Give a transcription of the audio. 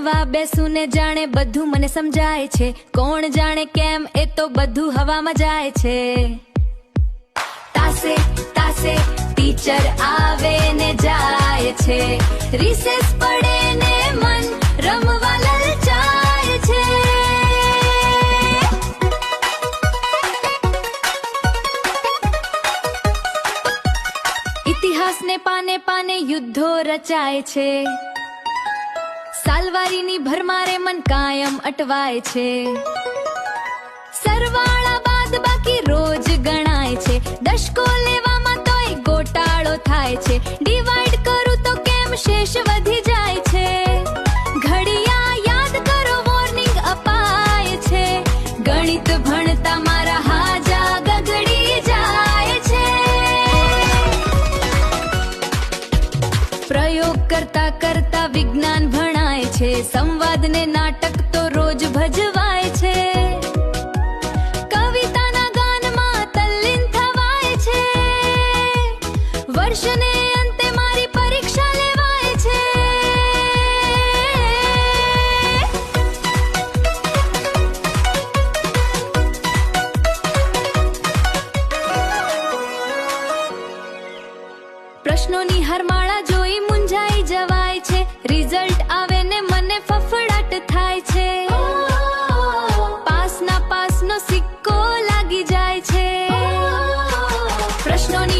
ભણવા બેસું ને જાણે બધું મને સમજાય છે, કોણ જાણે કેમ એ તો બધું હવામાં જાય છે. તાસે તાસે ટીચર આવે ને જાય છે, રિસેસ પડે ને મન રમવા લલચાય છે. ઇતિહાસ ને પાને પાને યુદ્ધો રચાય છે, સાલવારીની ભરમારે મન કાયમ અટવાય છે. સરવાળા બાદ બાકી રોજ ગણાય છે, દશકો લેવામાં તોય ગોટાળો થાય છે. ડિવાઈડ કરું તો કેમ શેષ વધી જાય છે, ઘડિયા યાદ કરો વોર્નિંગ અપાય છે. ગણિત ભણતા મારા હાજા ગગડી જાય છે. પ્રયોગ કરતા કરતા વિજ્ઞાન ભણાય છે, સંવાદ ને નાટક તો રોજ ભજવાય છે. કવિતાના ગાનમાં તલ્લીન થવાય છે, વર્ષને અંતે મારી પરીક્ષા લેવાય છે. પ્રશ્નોની હરમાળા જોઈ મૂંઝાઈ જવાય છે, રિઝલ્ટ આવે ને મને ફફડાટ થાય છે. પાસનો સિક્કો લાગી જાય છે. પ્રશ્નોની